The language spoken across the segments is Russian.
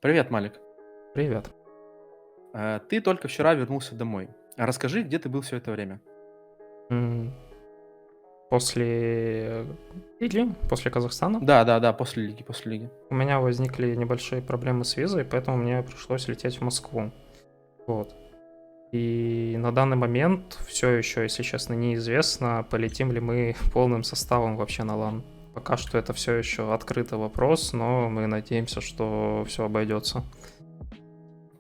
Привет, Малик. Привет. Ты только вчера вернулся домой. Расскажи, где ты был все это время? М, После лиги, после Казахстана, Да, да, да, после лиги. у меня возникли небольшие проблемы с визой, поэтому мне пришлось лететь в Москву. Вот. И на данный момент все еще, если честно, неизвестно, полетим ли мы полным составом вообще на LAN. Пока что это все еще открытый вопрос, но мы надеемся, что все обойдется.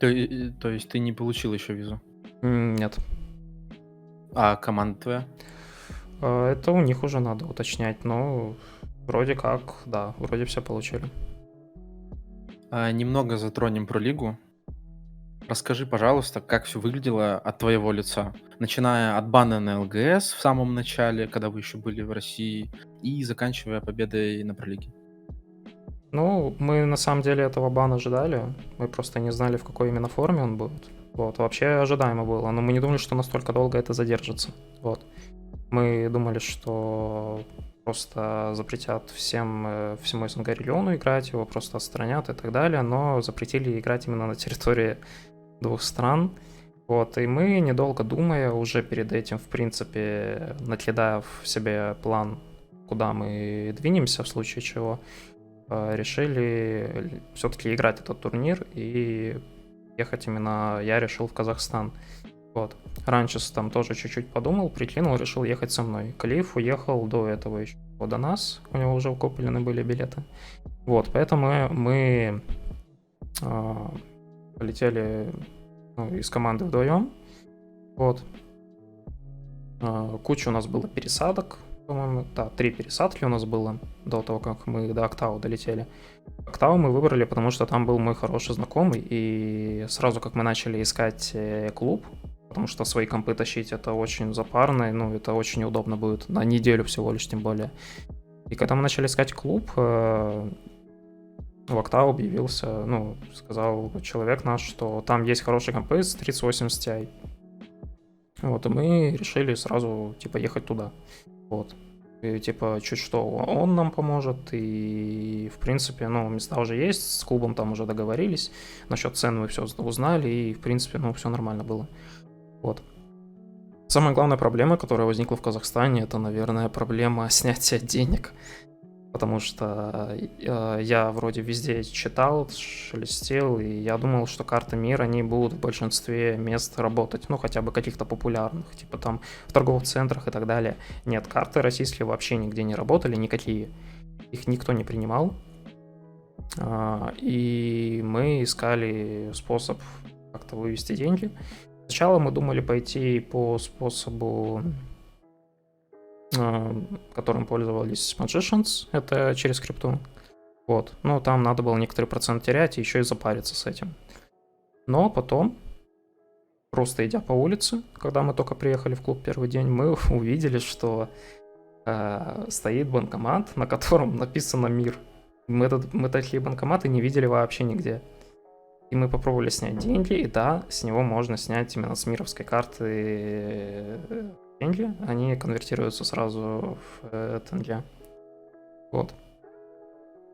То есть ты не получил еще визу? Нет. А команда твоя? Это у них уже надо уточнять, но вроде как, да, вроде все получили. Немного затронем про лигу. Расскажи, пожалуйста, как все выглядело от твоего лица, начиная от бана на ЛГС в самом начале, когда вы еще были в России, и заканчивая победой на пролиге. Ну, мы на самом деле этого бана ожидали. Мы просто не знали, в какой именно форме он будет. Вот, вообще ожидаемо было, но мы не думали, что настолько долго это задержится. Вот. Мы думали, что просто запретят всему СНГ региону играть, его просто отстранят и так далее, но запретили играть именно на территории двух стран. Вот, и мы, недолго думая, уже перед этим, в принципе, накидав себе план, куда мы двинемся в случае чего, решили все-таки играть этот турнир и ехать именно я решил в Казахстан. Вот. Раньше там тоже чуть-чуть подумал, прикинул, решил ехать со мной. Калиф уехал до этого еще до нас, у него уже куплены были билеты. Вот, поэтому мы э, полетели из команды вдвоем. Вот. Куча у нас было пересадок, по-моему, да, 3 пересадки у нас было до того, как мы до Октау долетели. Октау мы выбрали, потому что там был мой хороший знакомый, и сразу как мы начали искать клуб, потому что свои компы тащить это очень запарно, ну, это очень неудобно будет, на неделю всего лишь тем более. И когда мы начали искать клуб, в Октау объявился, ну, сказал человек наш, что там есть хорошие компы с 3080 Ti. Вот, и мы решили сразу, типа, ехать туда. Вот. И, типа, чуть что, он нам поможет, и, в принципе, ну, места уже есть, с клубом там уже договорились, насчет цен мы все узнали, и, в принципе, ну, все нормально было. Вот. Самая главная проблема, которая возникла в Казахстане, это, наверное, проблема снятия денег. Потому что я вроде везде читал, шелестел, и я думал, что карты мира, они будут в большинстве мест работать, ну, хотя бы каких-то популярных, типа там в торговых центрах и так далее. Нет, карты российские вообще нигде не работали, никакие. Их никто не принимал. И мы искали способ как-то вывести деньги. Сначала мы думали пойти по способу, которым пользовались Magicians, это через крипту. Вот. Ну, там надо было некоторый процент терять и еще и запариться с этим. Но потом, просто идя по улице, когда мы только приехали в клуб первый день, мы увидели, что стоит банкомат, на котором написано «Мир». Мы такие банкоматы не видели вообще нигде. И мы попробовали снять деньги, и да, с него можно снять именно с мировской карты деньги. Они конвертируются сразу в тенге. Вот.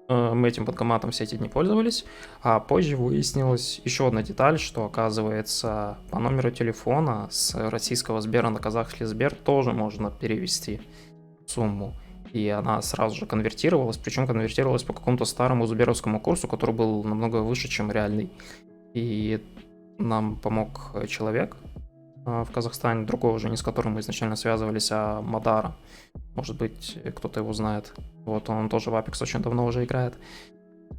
Мы этим банкоматом все эти дни пользовались, а позже выяснилась еще одна деталь, что, оказывается, по номеру телефона с российского Сбера на казахский Сбер тоже можно перевести сумму. И она сразу же конвертировалась, причем конвертировалась по какому-то старому сберовскому курсу, который был намного выше, чем реальный. И нам помог человек в Казахстане, другой уже, не с которым мы изначально связывались, а Мадара. Может быть, кто-то его знает. Вот, он тоже в Apex очень давно уже играет.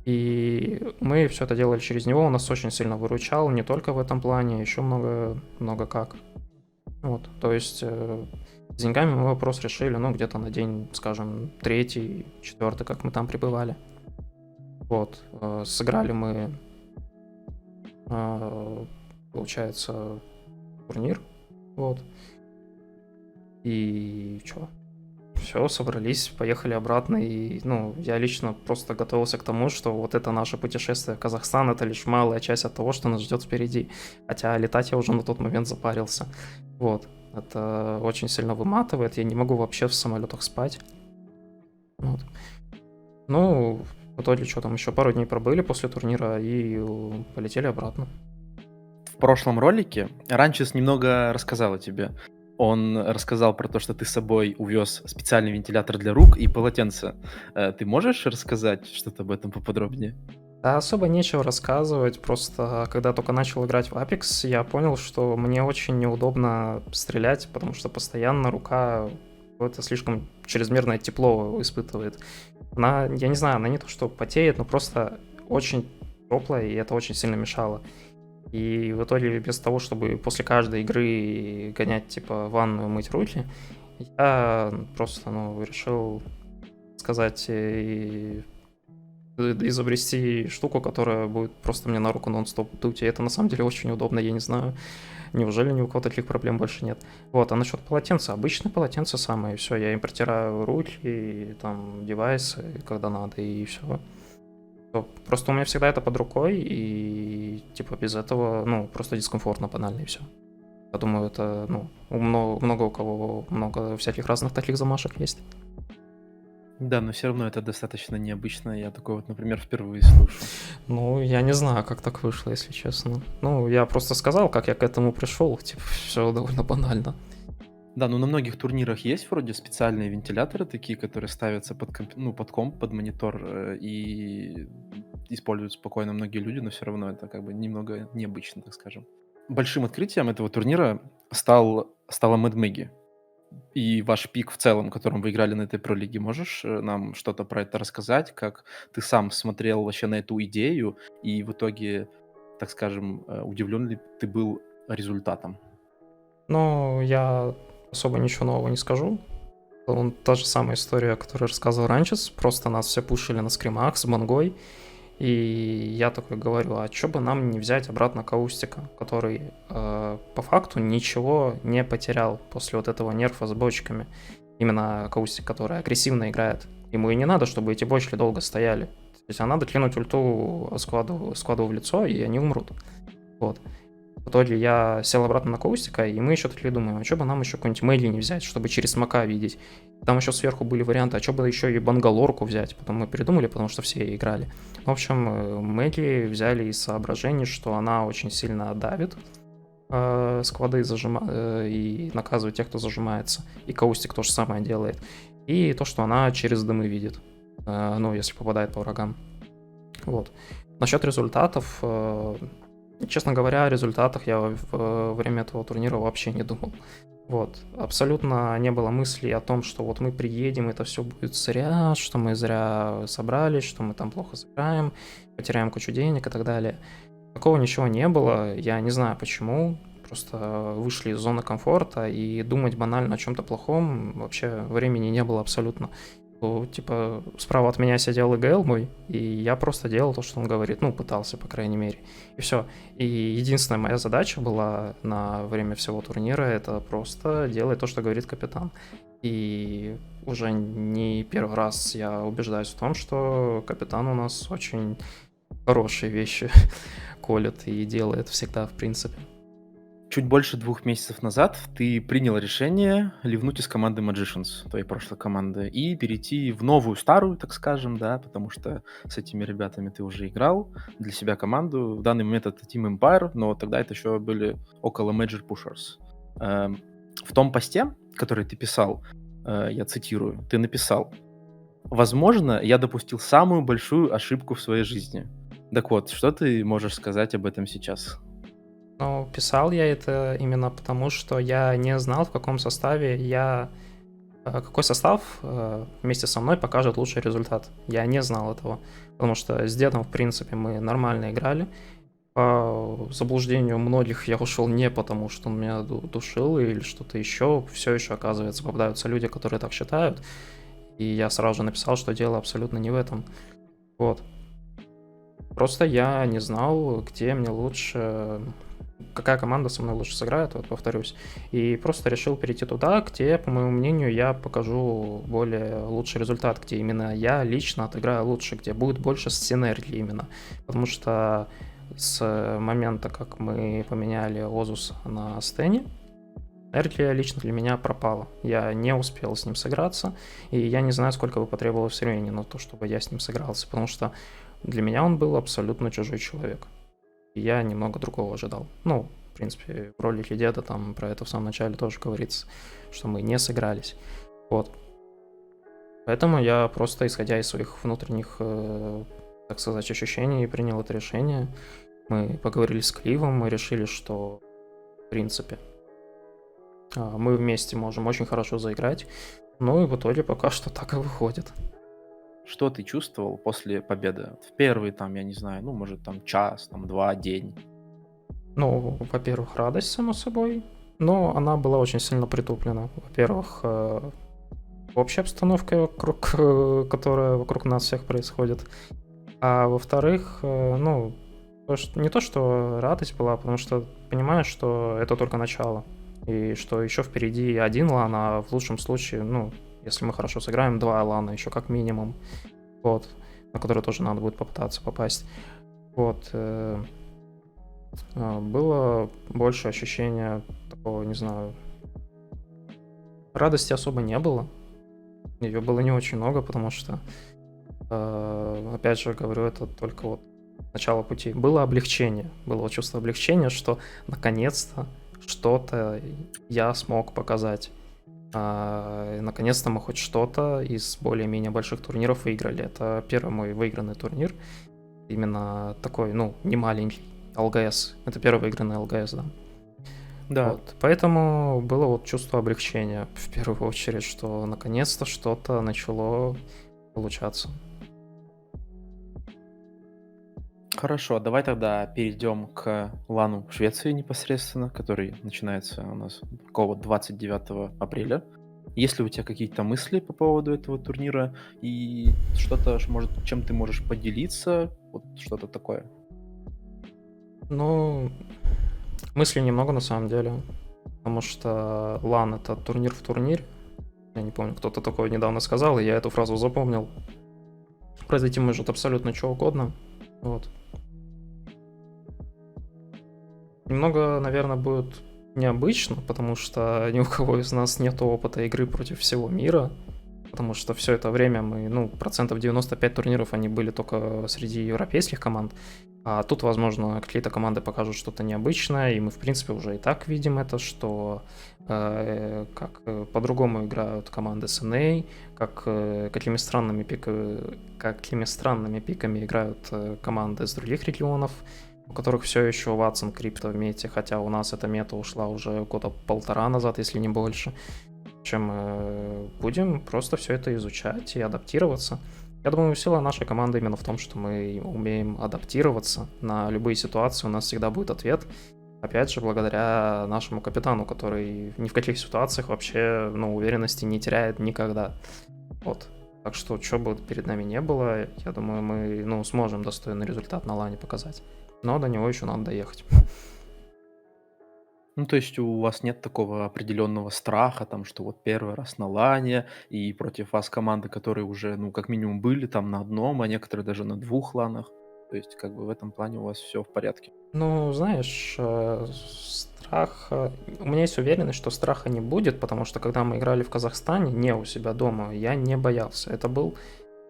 И мы все это делали через него, он нас очень сильно выручал, не только в этом плане, еще много как. Вот, то есть с деньгами мы вопрос решили, ну, где-то на день, скажем, третий, четвертый, как мы там пребывали. Вот, сыграли мы, получается, турнир, вот. И чё? Все, собрались, поехали обратно, и, ну, я лично просто готовился к тому, что вот это наше путешествие в Казахстан — это лишь малая часть от того, что нас ждет впереди. Хотя летать я уже на тот момент запарился. Вот. Это очень сильно выматывает, я не могу вообще в самолетах спать. Вот. Ну, В итоге, что там, еще пару дней пробыли после турнира и полетели обратно. В прошлом ролике Ранчес немного рассказал о тебе. Он рассказал про то, что ты с собой увез специальный вентилятор для рук и полотенце. Ты можешь рассказать что-то об этом поподробнее? Да, особо нечего рассказывать, просто когда только начал играть в Apex, я понял, что мне очень неудобно стрелять, потому что постоянно рука какое-то слишком чрезмерное тепло испытывает. Она, я не знаю, она не то что потеет, но просто очень теплая, и это очень сильно мешало. И в итоге без того, чтобы после каждой игры гонять, типа, в ванную, мыть руки, я просто, решил сказать, изобрести штуку, которая будет просто мне на руку нон-стоп дуть. И это на самом деле очень удобно, я не знаю. Неужели ни у кого таких проблем больше нет? Вот, а насчет полотенца, обычное полотенце самое, и все, я им протираю руки, и там девайсы, когда надо, и все. Просто у меня всегда это под рукой, и типа без этого, просто дискомфортно банально, и все. Я думаю, это, много у кого много всяких разных таких замашек есть. Да, но все равно это достаточно необычно. Я такой вот, например, впервые слышу. Я не знаю, как так вышло, если честно. Я просто сказал, как я к этому пришел, типа, все довольно банально. Да, ну на многих турнирах есть вроде специальные вентиляторы такие, которые ставятся под комп, под монитор, и используют спокойно многие люди, но все равно это как бы немного необычно, так скажем. Большим открытием этого турнира стала Mad Maggie. И ваш пик в целом, которым вы играли на этой пролиге, можешь нам что-то про это рассказать? Как ты сам смотрел вообще на эту идею, и в итоге, так скажем, удивлен ли ты был результатом? Я особо ничего нового не скажу. Та же самая история, которую я рассказывал раньше, просто нас все пушили на скримах с Бангой, и я такой говорю, а чё бы нам не взять обратно Каустика, который по факту ничего не потерял после вот этого нерфа с бочками. Именно Каустик, который агрессивно играет. Ему и не надо, чтобы эти бочки долго стояли. То есть, а надо кинуть ульту складу в лицо, и они умрут. Вот. В итоге я сел обратно на Каустика, и мы еще такие думаем, а что бы нам еще какой-нибудь Мэдли не взять, чтобы через смока видеть. Там еще сверху были варианты, а что бы еще и Бангалорку взять. Потом мы передумали, потому что все играли. В общем, Мэдли взяли из соображений, что она очень сильно давит склады и наказывает тех, кто зажимается. И Каустик то же самое делает. И то, что она через дымы видит, если попадает по врагам. Вот. Насчет результатов... Честно говоря, о результатах я во время этого турнира вообще не думал. Вот. Абсолютно не было мыслей о том, что вот мы приедем, это все будет зря, что мы зря собрались, что мы там плохо сыграем, потеряем кучу денег и так далее. Такого ничего не было, я не знаю почему. Просто вышли из зоны комфорта, и думать банально о чем-то плохом вообще времени не было абсолютно. Типа, справа от меня сидел ИГЛ мой, и я просто делал то, что он говорит, пытался, по крайней мере, и все. И единственная моя задача была на время всего турнира — это просто делать то, что говорит капитан. И уже не первый раз я убеждаюсь в том, что капитан у нас очень хорошие вещи колет и делает всегда, в принципе. Чуть больше 2 месяцев назад ты принял решение ливнуть из команды Magicians, твоей прошлой команды, и перейти в новую, старую, так скажем, да, потому что с этими ребятами ты уже играл для себя команду. В данный момент это Team Empire, но тогда это еще были около Major Pushers. В том посте, который ты писал, я цитирую, ты написал: «Возможно, я допустил самую большую ошибку в своей жизни». Так вот, что ты можешь сказать об этом сейчас? Писал я это именно потому, что я не знал, в каком составе какой состав вместе со мной покажет лучший результат. Я не знал этого, потому что с дедом, в принципе, мы нормально играли. По заблуждению многих я ушел не потому, что он меня душил или что-то еще. Все еще, оказывается, попадаются люди, которые так считают. И я сразу же написал, что дело абсолютно не в этом. Вот. Просто я не знал, где мне лучше... какая команда со мной лучше сыграет, повторюсь. И просто решил перейти туда, где, по моему мнению, я покажу более лучший результат, где именно я лично отыграю лучше, где будет больше синергии именно. Потому что с момента, как мы поменяли Озуса на Стене, Эрли лично для меня пропала. Я не успел с ним сыграться, и я не знаю, сколько бы потребовалось времени на то, чтобы я с ним сыгрался, потому что для меня он был абсолютно чужой человек. И я немного другого ожидал. Ну, в принципе, в ролике деда там про это в самом начале тоже говорится, что мы не сыгрались. Вот. Поэтому я просто, исходя из своих внутренних, так сказать, ощущений, принял это решение. Мы поговорили с Кливом, мы решили, что, в принципе, мы вместе можем очень хорошо заиграть. Ну и в итоге пока что так и выходит. Что ты чувствовал после победы? В первый там, я не знаю, ну, может, там час, там 2, день. Ну, во-первых, радость, само собой, но она была очень сильно притуплена. Во-первых, общей обстановкой, которая вокруг нас всех происходит. А во-вторых, ну, не то, что радость была, потому что понимаешь, что это только начало. И что еще впереди один лан, а в лучшем случае, ну, если мы хорошо сыграем, 2 лана еще как минимум. Вот. На который тоже надо будет попытаться попасть. Вот. Было больше ощущения такого, не знаю, радости особо не было. Ее было не очень много, потому что, опять же, говорю, это только вот начало пути. Было облегчение, было чувство облегчения, что наконец-то что-то я смог показать. Наконец-то мы хоть что-то из более-менее больших турниров выиграли. Это первый мой выигранный турнир. Именно такой, ну, не маленький. ЛГС. Это первый выигранный ЛГС, да. Да. Вот. Поэтому было вот чувство облегчения в первую очередь, что наконец-то что-то начало получаться. Хорошо, давай тогда перейдем к лану в Швеции непосредственно, который начинается у нас какого 29 апреля. Есть ли у тебя какие-то мысли по поводу этого турнира и что-то, может, чем ты можешь поделиться, вот что-то такое? Ну, мыслей немного на самом деле, потому что лан — это турнир в турнире. Я не помню, кто-то такое недавно сказал, и я эту фразу запомнил. Произойти может абсолютно что угодно. Вот. Немного, наверное, будет необычно, потому что ни у кого из нас нет опыта игры против всего мира. Потому что все это время мы, ну, 95% турниров они были только среди европейских команд. А тут, возможно, какие-то команды покажут что-то необычное, и мы, в принципе, уже и так видим это, что как по-другому играют команды СНА, какими странными пиками играют команды из других регионов, у которых все еще Watson крипто в мете, хотя у нас эта мета ушла уже года 1,5 назад, если не больше. Чем будем просто все это изучать и адаптироваться. Я думаю, сила нашей команды именно в том, что мы умеем адаптироваться на любые ситуации, у нас всегда будет ответ. Опять же, благодаря нашему капитану, который ни в каких ситуациях вообще, ну, уверенности не теряет никогда. Вот. Так что, что бы перед нами не было, я думаю, мы, ну, сможем достойный результат на лане показать. Но до него еще надо доехать. Ну, то есть у вас нет такого определенного страха, там, что вот первый раз на лане, и против вас команды, которые уже, ну, как минимум были там на одном, а некоторые даже на 2 ланах. То есть, как бы в этом плане у вас все в порядке. Ну, знаешь, страх... У меня есть уверенность, что страха не будет, потому что когда мы играли в Казахстане, не у себя дома, я не боялся. Это был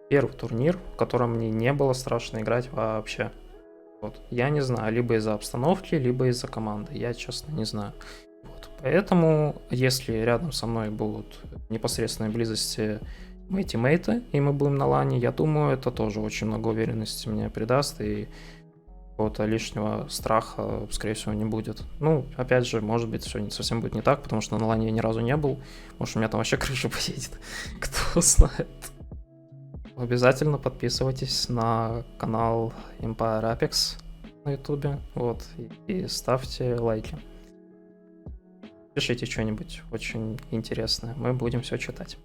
первый турнир, в котором мне не было страшно играть вообще. Вот. Я не знаю, либо из-за обстановки, либо из-за команды. Я, честно, не знаю. Вот. Поэтому, если рядом со мной будут в непосредственной близости мои тиммейты, и мы будем на лане, я думаю, это тоже очень много уверенности мне придаст, и какого-то лишнего страха, скорее всего, не будет. Ну, опять же, может быть, все не совсем будет не так, потому что на лане я ни разу не был. Может, у меня там вообще крыша поедет. Кто знает. Обязательно подписывайтесь на канал Empire Apex на ютубе, вот, и ставьте лайки. Пишите что-нибудь очень интересное, мы будем все читать.